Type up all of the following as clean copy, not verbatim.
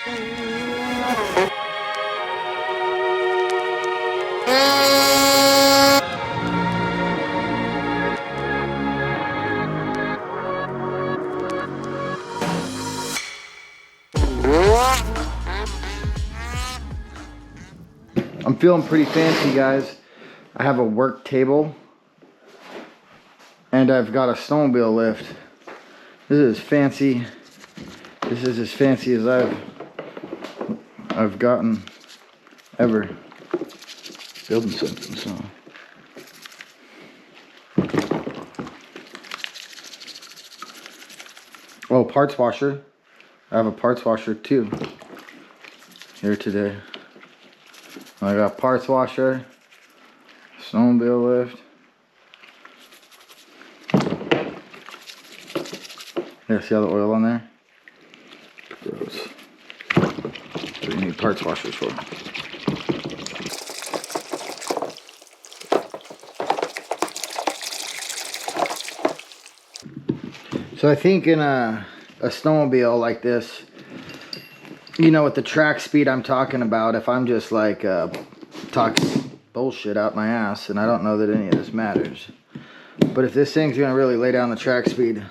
I'm feeling pretty fancy, guys. I have a work table and I've got a snowmobile lift. This is fancy. This is as fancy as I've gotten ever building something. So oh, parts washer. I have a parts washer too here today. I got parts washer, snowmobile lift. Yeah, see all the oil on there? Gross. That's what you need parts washers for. So I think in a snowmobile like this, you know, with the track speed I'm talking about, if I'm just like talking bullshit out my ass, and I don't know that any of this matters, but if this thing's gonna really lay down the track speed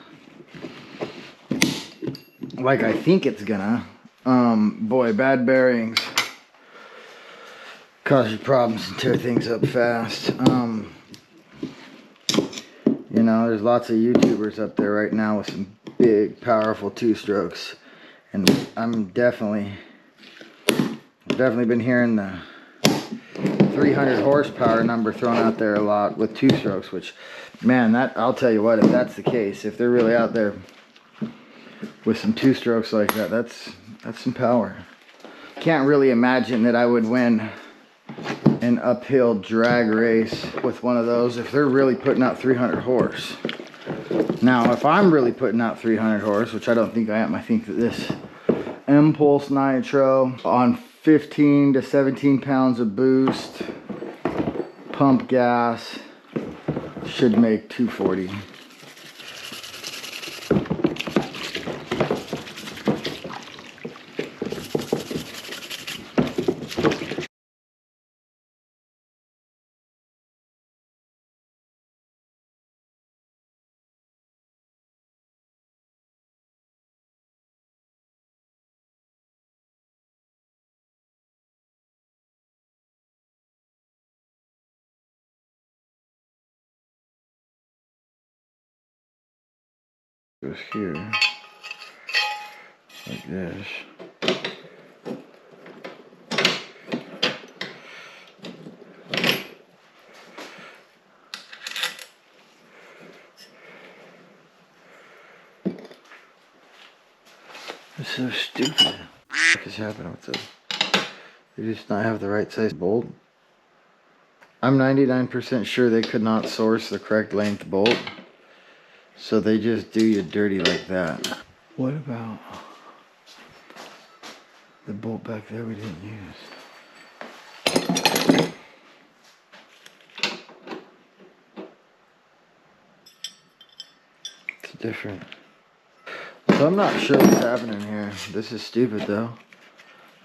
like I think it's gonna, boy, bad bearings cause you problems and tear things up fast. You know, there's lots of YouTubers up there right now with some big, powerful two-strokes. And I've definitely been hearing the 300 horsepower number thrown out there a lot with two-strokes, which, man, that, I'll tell you what, if that's the case, if they're really out there with some two-strokes like that, that's some power. Can't really imagine that I would win an uphill drag race with one of those if they're really putting out 300 horse. Now, if I'm really putting out 300 horse, which I don't think I am, I think that this M10 Nytro on 15 to 17 pounds of boost, pump gas, should make 240. Goes here like this. It's so stupid. What is happening with this? They just not have the right size bolt. I'm 99% sure they could not source the correct length bolt, so they just do you dirty like that. What about the bolt back there we didn't use? It's different. So I'm not sure what's happening here. This is stupid though.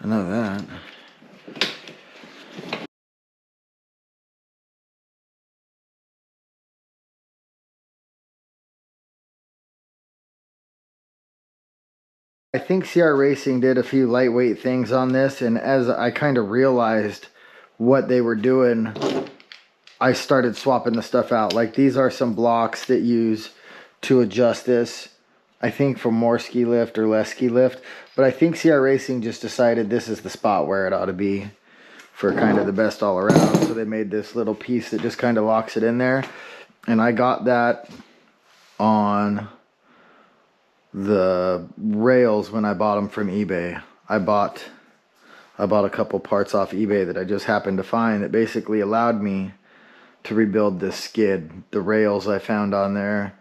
I know that. I think CR Racing did a few lightweight things on this, and as I kind of realized what they were doing, I started swapping the stuff out. Like, these are some blocks that use to adjust this, I think for more ski lift or less ski lift, but I think CR Racing just decided this is the spot where it ought to be for kind of the best all around. So they made this little piece that just kind of locks it in there, and I got that on the rails when I bought them from eBay. I bought a couple parts off eBay that I just happened to find that basically allowed me to rebuild this skid. The rails I found on there,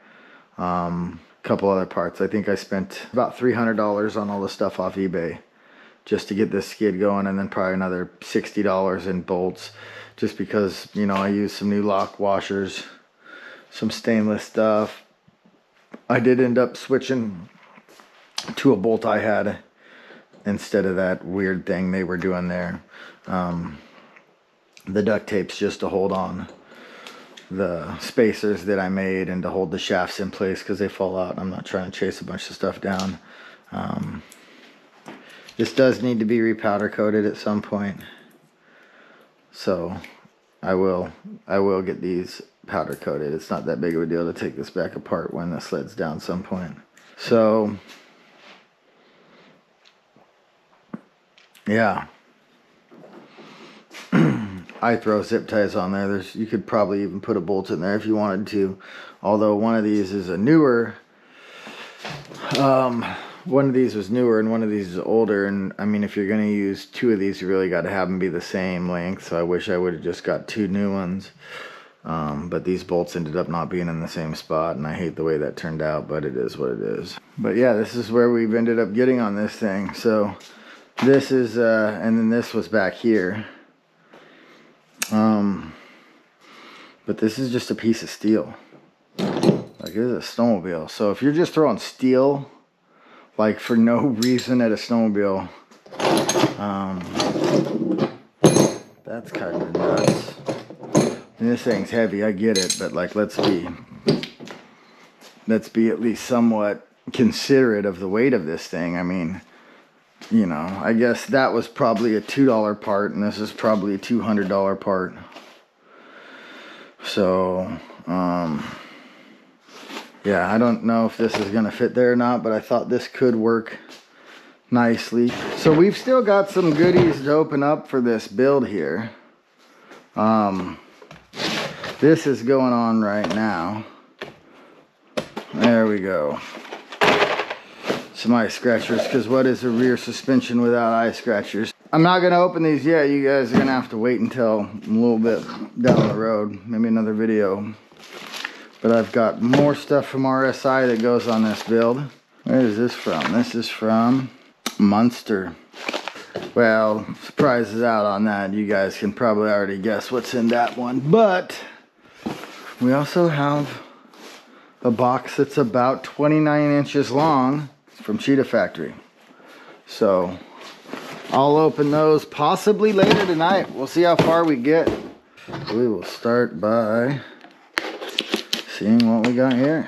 couple other parts. I think I spent about $300 on all the stuff off eBay just to get this skid going, and then probably another $60 in bolts, just because, you know, I used some new lock washers, some stainless stuff. I did end up switching to a bolt I had instead of that weird thing they were doing there. The duct tape's just to hold on the spacers that I made and to hold the shafts in place because they fall out. I'm not trying to chase a bunch of stuff down. This does need to be repowder coated at some point, so I will get these powder coated. It's not that big of a deal to take this back apart when the sled's down some point. So yeah, I throw zip ties on there. You could probably even put a bolt in there if you wanted to, although one of these is a newer one of these was newer and one of these is older, and I mean, if you're going to use two of these, you really got to have them be the same length. So I wish I would have just got two new ones, but these bolts ended up not being in the same spot, and I hate the way that turned out, but it is what it is. But yeah, this is where we've ended up getting on this thing. So this is and then this was back here, but this is just a piece of steel. Like, this is a snowmobile. So if you're just throwing steel like for no reason at a snowmobile, that's kind of nuts. And this thing's heavy, I get it, but like, let's be at least somewhat considerate of the weight of this thing. I mean, you know, I guess that was probably a $2 part, and this is probably a $200 part. So yeah, I don't know if this is gonna fit there or not, but I thought this could work nicely. So we've still got some goodies to open up for this build here. This is going on right now. There we go. Some eye scratchers, because what is a rear suspension without eye scratchers? I'm not gonna open these yet. You guys are gonna have to wait until a little bit down the road, maybe another video. But I've got more stuff from RSI that goes on this build. Where is this from? This is from Munster. Well, surprise is out on that. You guys can probably already guess what's in that one. But we also have a box that's about 29 inches long from Cheetah Factory. So I'll open those possibly later tonight. We'll see how far we get. We will start by seeing what we got here.